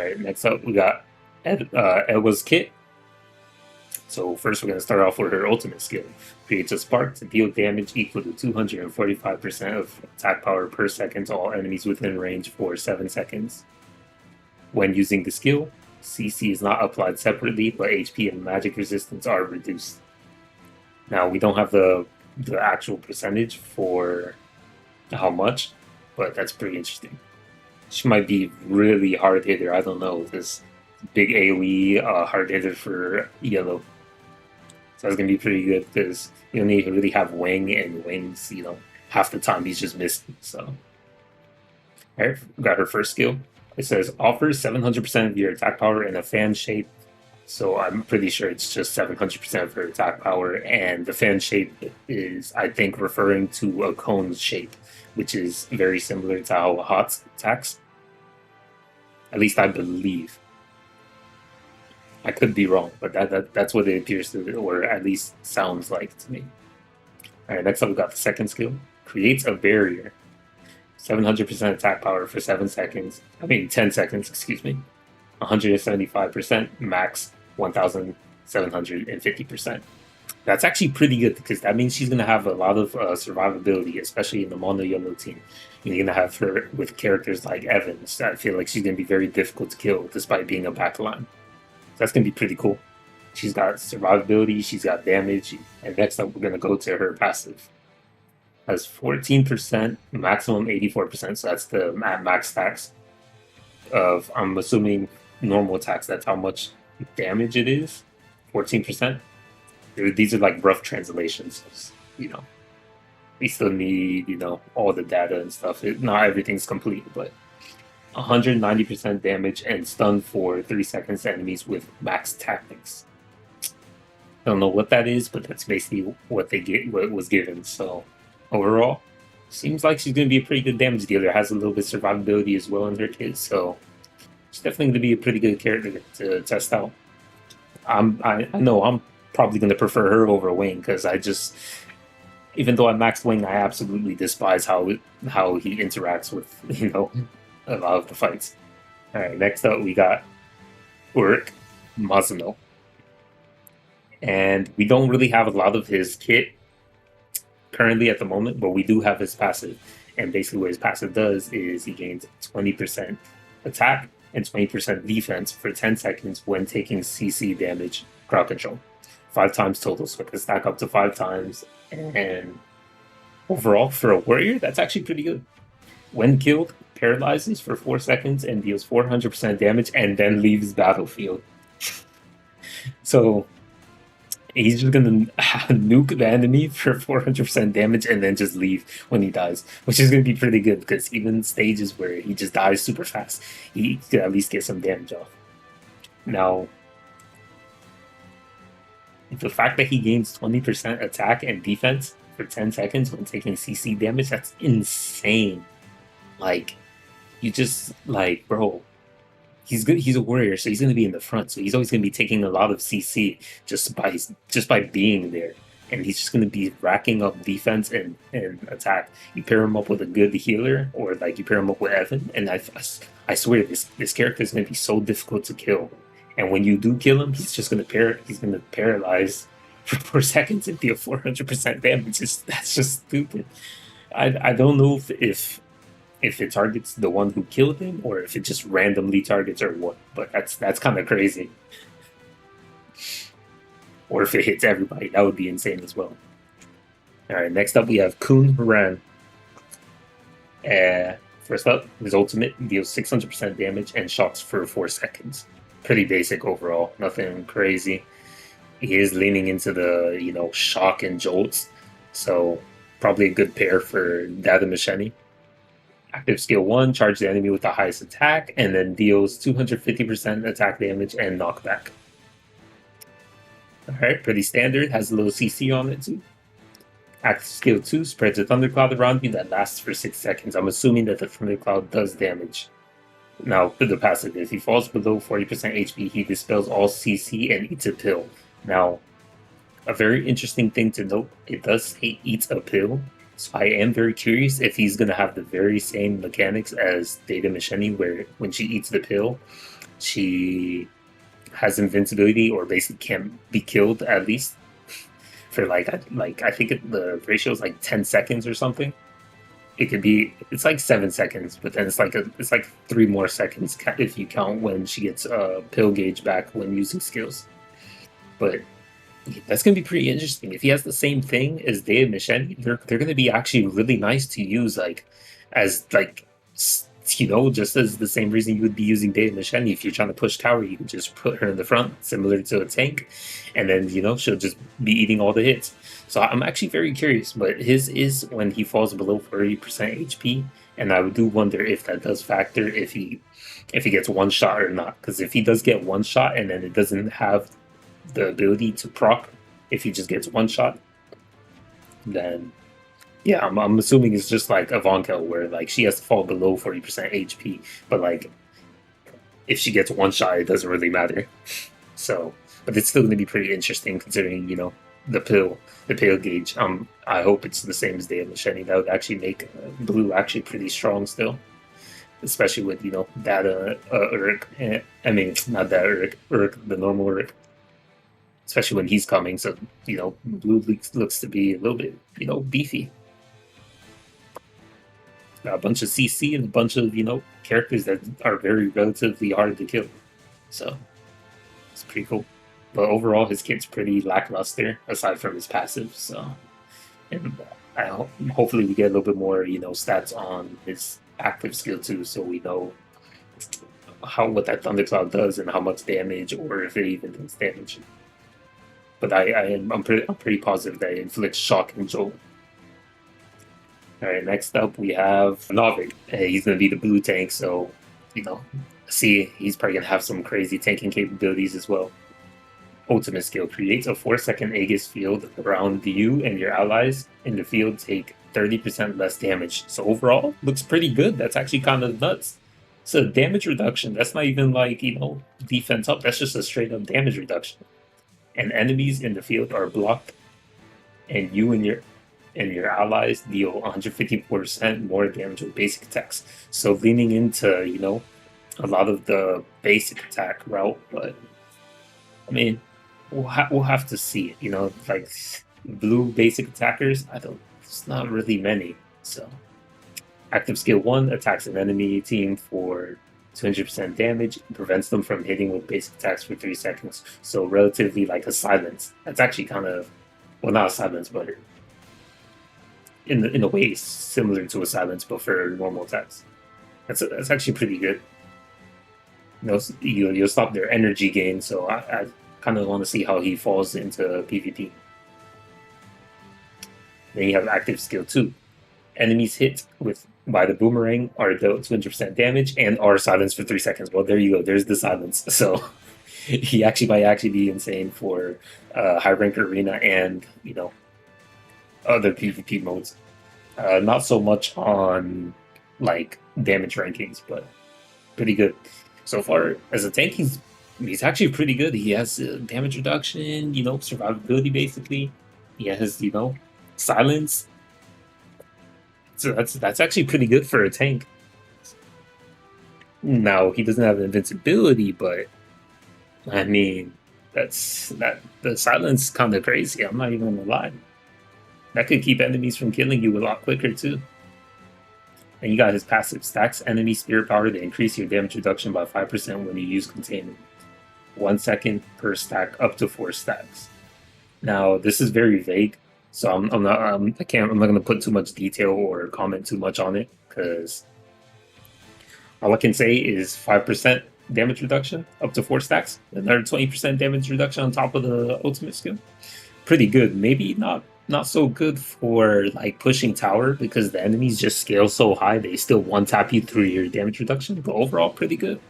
Alright, next up we got Edwa's Kit. So first we're going to start off with her ultimate skill. Creates a spark to deal damage equal to 245% of attack power per second to all enemies within range for 7 seconds. When using the skill, CC is not applied separately, but HP and magic resistance are reduced. Now we don't have the actual percentage for how much, but that's pretty interesting. She might be really hard hitter. I don't know. This big AoE hard hitter for yellow. So that's gonna be pretty good because you don't need to really have wing, and wings, half the time he's just missing. So, alright, got her first skill. It says offers 700% of your attack power in a fan shape. So I'm pretty sure it's just 700% of her attack power, and the fan shape is, I think, referring to a cone shape, which is very similar to how Hot attacks. At least I believe. I could be wrong, but that's what it appears to, or at least sounds like to me. Alright, next up we got the second skill. Creates a barrier. 700% attack power for 10 seconds, excuse me. 175%, max 1750%. That's actually pretty good because that means she's going to have a lot of survivability, especially in the mono YOLO team. You're going to have her with characters like Evans. I feel like she's going to be very difficult to kill despite being a backline. That's going to be pretty cool. She's got survivability, she's got damage, and next up we're going to go to her passive. Has 14%, maximum 84%, so that's the max stacks of, I'm assuming, normal attacks. That's how much damage it is, 14%. These are like rough translations, we still need, all the data and stuff. Not everything's complete, but 190% damage and stun for 3 seconds to enemies with max tactics. I don't know what that is, but that's basically what was given. So overall, seems like she's going to be a pretty good damage dealer. Has a little bit of survivability as well in her kit, so she's definitely going to be a pretty good character to test out. I know I'm probably going to prefer her over Wing because even though I maxed Wing, I absolutely despise how he interacts with a lot of the fights. All right, next up we got UREK Mizuno, and we don't really have a lot of his kit currently at the moment, but we do have his passive. And basically what his passive does is he gains 20% attack and 20% defense for 10 seconds when taking CC damage crowd control. 5 times total, so it can stack up to 5 times. And overall, for a warrior, that's actually pretty good. When killed, paralyzes for 4 seconds and deals 400% damage and then leaves battlefield. So he's just gonna nuke the enemy for 400% damage and then just leave when he dies, which is gonna be pretty good because even stages where he just dies super fast, he could at least get some damage off. Now, the fact that he gains 20% attack and defense for 10 seconds when taking CC damage, that's insane. Like, bro, he's good. He's a warrior, so he's going to be in the front. So he's always going to be taking a lot of CC just by being there, and he's just going to be racking up defense and attack. You pair him up with a good healer, or like you pair him up with Evan, and I swear this character is going to be so difficult to kill. And when you do kill him, he's just going to paralyze for 4 seconds and deal 400% damage. That's just stupid. I don't know if it targets the one who killed him or if it just randomly targets or what, but that's kind of crazy. Or if it hits everybody, that would be insane as well. Alright, next up we have Koon. First up, his ultimate deals 600% damage and shocks for 4 seconds. Pretty basic overall, nothing crazy. He is leaning into the, shock and jolts, so probably a good pair for Dada Machete. Active skill 1, charge the enemy with the highest attack, and then deals 250% attack damage and knockback. Alright, pretty standard, has a little CC on it too. Active skill 2, spreads a thundercloud around you that lasts for 6 seconds. I'm assuming that the thundercloud does damage. Now, the passive, if he falls below 40% HP, he dispels all CC and eats a pill. Now, a very interesting thing to note, it does say eats a pill. So I am very curious if he's going to have the very same mechanics as Dada Machete, where when she eats the pill, she has invincibility or basically can't be killed at least for like I think the ratio is like 10 seconds or something. It could be it's like 7 seconds, but then it's like 3 more seconds if you count when she gets pill gauge back when using skills. But that's gonna be pretty interesting. If he has the same thing as Day of Machete, they're gonna be actually really nice to use, like as like just as the same reason you would be using Day of Machete. If you're trying to push tower, you can just put her in the front, similar to a tank, and then she'll just be eating all the hits. So I'm actually very curious, but his is when he falls below 40% HP, and I do wonder if that does factor if he gets one shot or not. Because if he does get one shot and then it doesn't have the ability to proc if he just gets one shot, then yeah, I'm assuming it's just like Ivanka where like she has to fall below 40% HP, but like if she gets one shot, it doesn't really matter. So, but it's still going to be pretty interesting considering the pill gauge. I hope it's the same as Day of Machete. That would actually make blue actually pretty strong still, especially with that UREK. I mean, not that UREK, the normal UREK, especially when he's coming. So blue looks to be a little bit beefy. Got a bunch of CC and a bunch of characters that are very relatively hard to kill. So it's pretty cool. But overall, his kit's pretty lackluster aside from his passive. So, and hopefully we get a little bit more stats on his active skill too, so we know what that thundercloud does and how much damage, or if it even does damage. But I'm pretty positive that it inflicts shock and jolt. All right, next up we have Novik. He's going to be the blue tank, so see, he's probably going to have some crazy tanking capabilities as well. Ultimate skill creates a 4-second Aegis field around you and your allies in the field take 30% less damage. So overall, looks pretty good. That's actually kind of nuts. So damage reduction, that's not even like defense up. That's just a straight up damage reduction. And enemies in the field are blocked, and you and your allies deal 154% more damage with basic attacks. So leaning into a lot of the basic attack route, but I mean, we'll have to see. Like blue basic attackers, there's not really many. So active skill 1 attacks an enemy team for 200% damage, prevents them from hitting with basic attacks for 3 seconds. So relatively like a silence. That's actually kind of, well, not a silence, but in a way similar to a silence, but for normal attacks. That's actually pretty good. You'll stop their energy gain. So I kind of want to see how he falls into PvP. Then you have active skill 2. Enemies hit by the boomerang are dealt 200% damage and are silenced for 3 seconds. Well, there you go. There's the silence. So he might actually be insane for high rank arena and other PvP modes. Not so much on like damage rankings, but pretty good. So far as a tank, he's actually pretty good. He has damage reduction, survivability basically. He has silence. So that's actually pretty good for a tank. Now he doesn't have invincibility, but I mean the silence kind of crazy. I'm not even gonna lie. That could keep enemies from killing you a lot quicker too. And you got his passive stacks enemy spirit power to increase your damage reduction by 5% when you use containment. 1 second per stack, up to 4 stacks. Now this is very vague, so I'm not going to put too much detail or comment too much on it because all I can say is 5% damage reduction up to 4 stacks, another 20% damage reduction on top of the ultimate skill. Pretty good. Maybe not so good for like pushing tower because the enemies just scale so high they still one tap you through your damage reduction, but overall pretty good.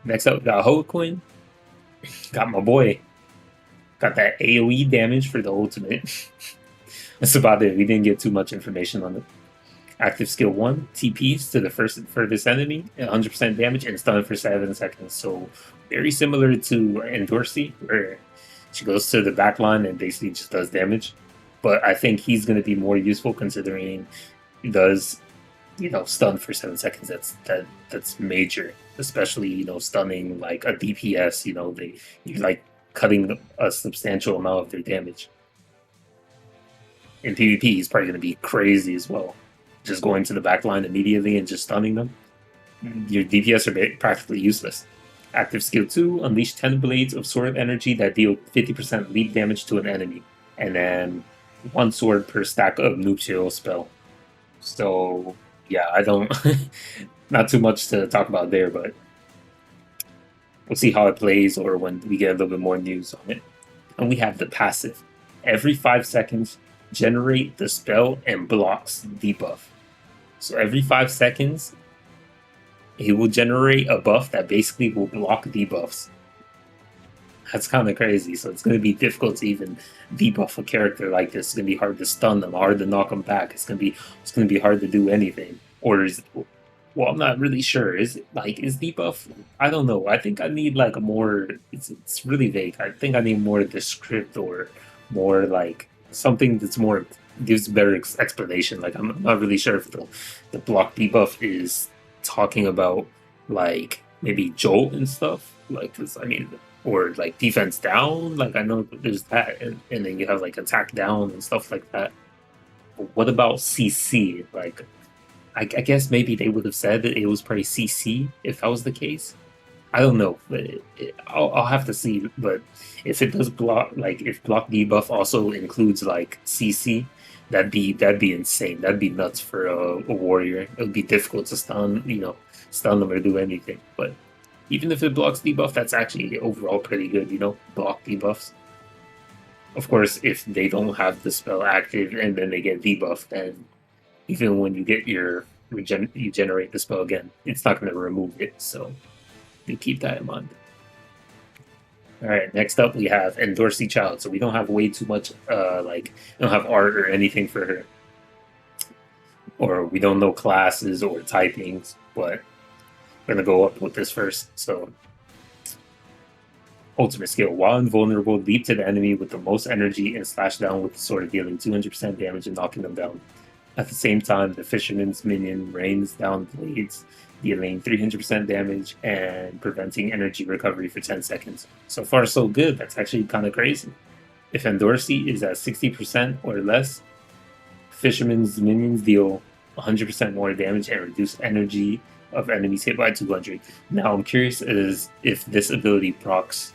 Next up, got Koon. Got my boy. Got that AoE damage for the ultimate. That's about it. We didn't get too much information on it. Active skill 1, TPs to the furthest enemy, 100% damage, and stun for 7 seconds. So very similar to Endorsi, where she goes to the back line and basically just does damage. But I think he's going to be more useful considering he does stun for 7 seconds. That's major, especially stunning like a DPS. You're like cutting a substantial amount of their damage. In PvP, he's probably going to be crazy as well. Just going to the back line immediately and just stunning them. Your DPS are practically useless. Active skill 2, unleash 10 blades of sword energy that deal 50% leap damage to an enemy. And then 1 sword per stack of Nuptial spell. So, yeah, I don't. Not too much to talk about there, but we'll see how it plays or when we get a little bit more news on it. And we have the passive. Every 5 seconds, generate the spell and blocks debuff. So every 5 seconds, he will generate a buff that basically will block debuffs. That's kind of crazy. So it's going to be difficult to even debuff a character like this. It's going to be hard to stun them, hard to knock them back. It's going to be hard to do anything. Or is well, I'm not really sure. Is debuff? I don't know. I think I need like a more. It's really vague. I think I need more descript or more like something that's more gives better explanation. Like I'm not really sure if the block debuff is talking about like maybe jolt and stuff. Like, 'cause, I mean, or like defense down. Like I know there's that, and then you have like attack down and stuff like that. But what about CC? Like I guess maybe they would have said that it was probably CC if that was the case. I don't know, but I'll have to see. But if it does block, like if block debuff also includes like CC, that'd be insane. That'd be nuts for a warrior. It would be difficult to stun them or do anything. But even if it blocks debuff, that's actually overall pretty good. Block debuffs. Of course, if they don't have the spell active and then they get debuffed, then even when you get you generate the spell again, it's not going to remove it. So you keep that in mind. All right, next up we have Endorsi Child. So we don't have way too much, we don't have art or anything for her, or we don't know classes or typings. But we're gonna go up with this first. So ultimate skill: while invulnerable, leap to the enemy with the most energy and slash down with the sword, dealing 200% damage and knocking them down. At the same time, the fisherman's minion rains down blades, dealing 300% damage and preventing energy recovery for 10 seconds. So far, so good. That's actually kind of crazy. If Endorsi is at 60% or less, fisherman's minions deal 100% more damage and reduce energy of enemies hit by 200. Now, I'm curious is if this ability procs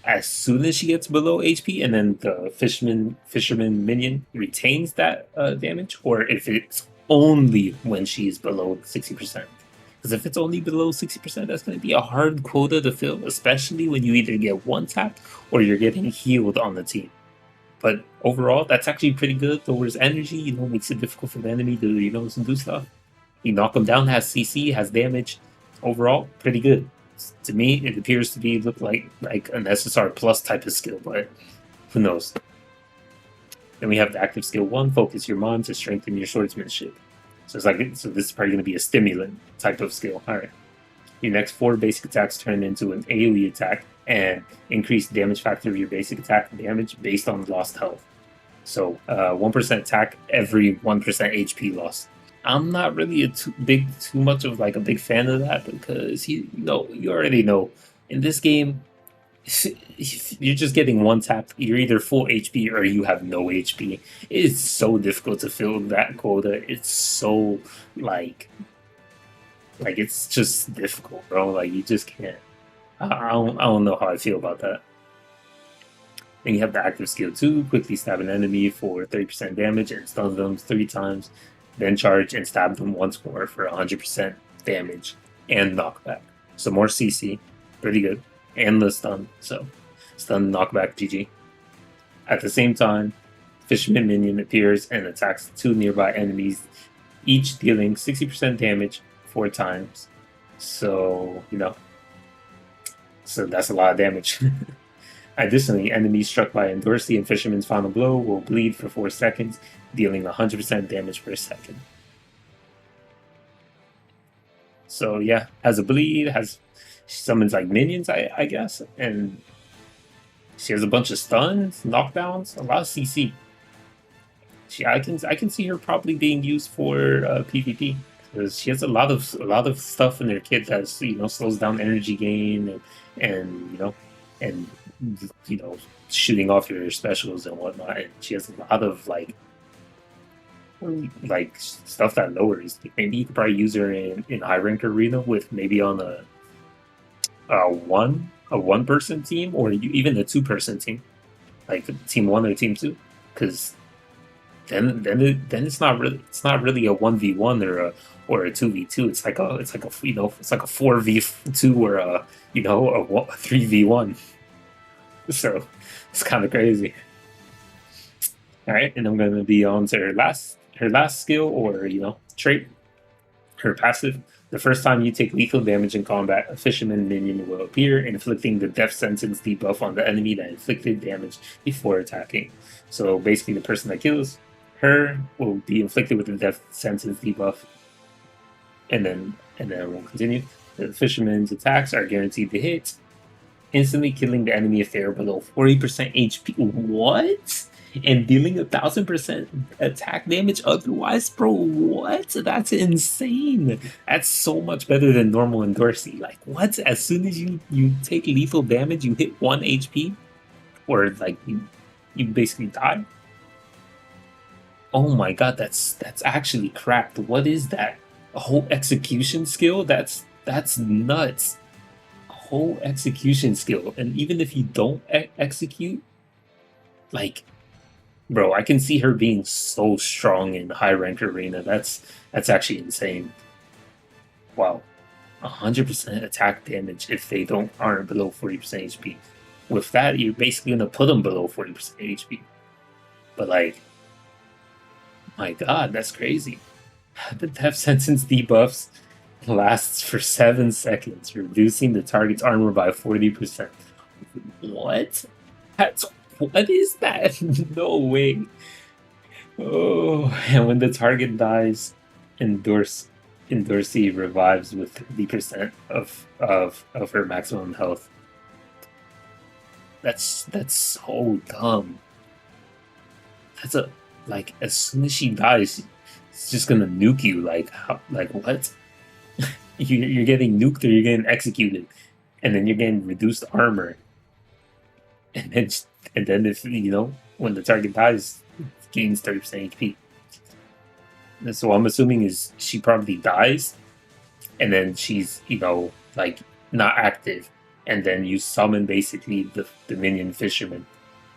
as soon as she gets below HP, and then the fisherman minion retains that damage, or if it's only when she's below 60%. Because if it's only below 60%, that's going to be a hard quota to fill, especially when you either get one tapped or you're getting healed on the team. But overall, that's actually pretty good. Lowers energy, makes it difficult for the enemy to, do stuff. You knock them down, has CC, has damage. Overall, pretty good. To me, it appears to look like an SSR plus type of skill, but who knows? Then we have the active skill 1, focus your mind to strengthen your swordsmanship. So this is probably going to be a stimulant type of skill. All right. Your next 4 basic attacks turn into an AoE attack and increase damage factor of your basic attack damage based on lost health. So 1% attack every 1% HP loss. I'm not really too much of a big fan of that because you already know in this game if you're just getting one tap, you're either full HP or you have no HP. It's so difficult to fill that quota. It's so it's just difficult, bro. Like you just can't. I don't know how I feel about that. Then you have the active skill 2, quickly stab an enemy for 30% damage and stun them 3 times. Then charge and stab them once more for 100% damage and knockback. So more CC, pretty good. And the stun, so stun, knockback, GG. At the same time, Fisherman Minion appears and attacks 2 nearby enemies, each dealing 60% damage 4 times. So, so that's a lot of damage. Additionally, enemies struck by Endorsi and Fisherman's Final Blow will bleed for 4 seconds, dealing 100% damage per second. So yeah, has a bleed, she summons minions, I guess, and she has a bunch of stuns, knockdowns, a lot of CC. I can see her probably being used for PvP. 'Cause she has a lot of stuff in her kit that's slows down energy gain and and you know shooting off your specials and whatnot. And she has a lot of like stuff that lowers. Maybe you could probably use her in high rank arena with maybe on a one person team or even a 2 person team, like team one or team two, because then it's not really a 1v1 or a 2v2. It's like a 4v2 or a 3v1. So it's kind of crazy. All right, and I'm gonna be on to her last skill or trait, her passive. The first time you take lethal damage in combat, a fisherman minion will appear, inflicting the death sentence debuff on the enemy that inflicted damage before attacking. So basically, the person that kills her will be inflicted with the death sentence debuff, and then we'll continue. The fisherman's attacks are guaranteed to hit, instantly killing the enemy if they are below 40% HP. What? And dealing 1,000% attack damage otherwise, bro. What? That's insane. That's so much better than normal Endorsi. Like, what? As soon as you take lethal damage, you hit 1 HP, or like you basically die. Oh my god, that's actually cracked. What is that? A whole execution skill? That's nuts. A whole execution skill, and even if you don't execute, like, bro, I can see her being so strong in high rank arena. That's actually insane. Wow, 100% attack damage if they aren't below 40% HP. With that, you're basically gonna put them below 40% HP. But like, my God, that's crazy. The death sentence debuffs lasts for 7 seconds, reducing the target's armor by 40%. What? What is that? No way. Oh, and when the target dies, Endorsi revives with 50% of her maximum health. That's so dumb. That's like, as soon as she dies, it's just gonna nuke you. Like what? You're getting nuked or you're getting executed, and then you're getting reduced armor, and then if when the target dies, it gains 30% HP. And so I'm assuming is she probably dies, and then she's like not active, and then you summon basically the minion fisherman,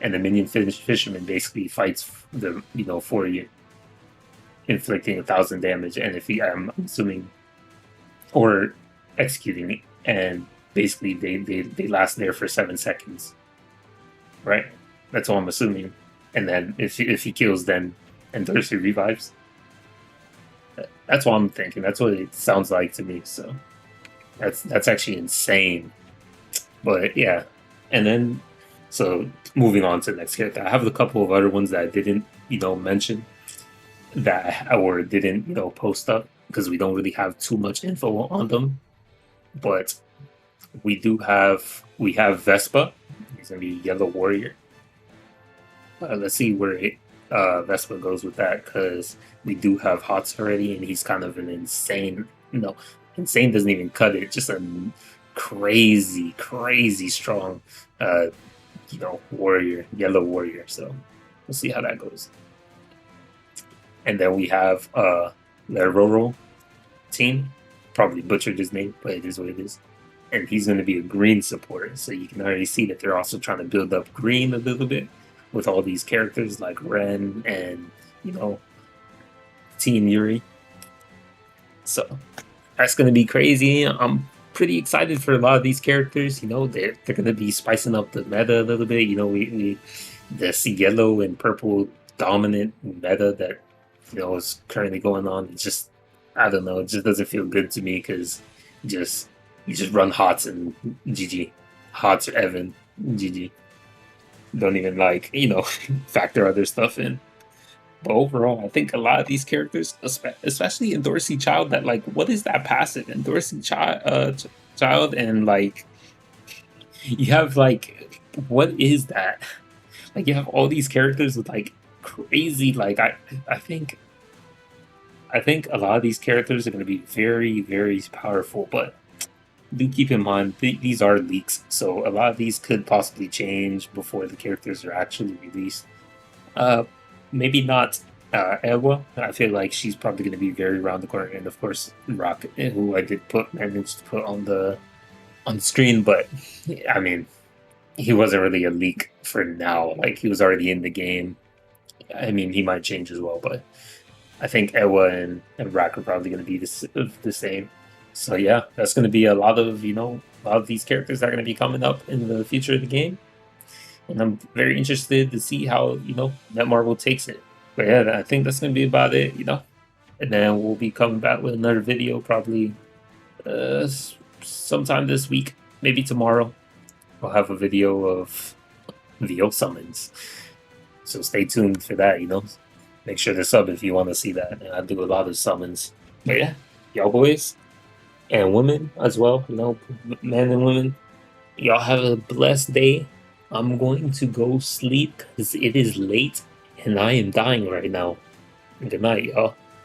and the minion fisherman basically fights for you, inflicting 1,000 damage, and if I'm assuming, or executing it, and basically they last there for 7 seconds, right? That's all I'm assuming, and then if he kills, then Endorsi revives. That's what I'm thinking. That's what it sounds like to me. So that's actually insane. But yeah, and then so moving on to the next character, I have a couple of other ones that I didn't mention, that or didn't post up because we don't really have too much info on them. But we have Vespa. He's gonna be Yellow Warrior. Let's see where Vespa goes with that, because we do have Hots already, and he's kind of an insane. No, insane doesn't even cut it. Just a crazy, crazy strong, warrior, Yellow Warrior. So we'll see how that goes. And then we have Leroro team. Probably butchered his name, but it is what it is. And he's going to be a green supporter. So you can already see that they're also trying to build up green a little bit with all these characters like Ren and, Team Yuri. So that's going to be crazy. I'm pretty excited for a lot of these characters. They're going to be spicing up the meta a little bit. We this yellow and purple dominant meta that, is currently going on. It's just, I don't know, it just doesn't feel good to me, because you just run Hots and GG. Hots or Evan, GG. Don't even factor other stuff in. But overall, I think a lot of these characters, especially Endorsi Child, that what is that passive? Endorsi Child, and you have what is that? You have all these characters with crazy, I think I think a lot of these characters are going to be very, very powerful, but do keep in mind these are leaks, so a lot of these could possibly change before the characters are actually released. Uh, Maybe not Ewa. I feel like she's probably going to be very around the corner, and of course Rocket, who I did put managed to put on the screen, but I mean he wasn't really a leak for now. Like he was already in the game. I mean he might change as well, but I think Ewa and Rock are probably going to be the same. So yeah, that's going to be a lot of a lot of these characters that are going to be coming up in the future of the game, and I'm very interested to see how Netmarble takes it. But yeah, I think that's going to be about it. And then we'll be coming back with another video probably sometime this week, maybe tomorrow. We'll have a video of VO summons. So stay tuned for that. Make sure to sub if you want to see that. And I do a lot of summons. But yeah, y'all boys and women as well, men and women, y'all have a blessed day. I'm going to go sleep because it is late and I am dying right now. Good night, y'all.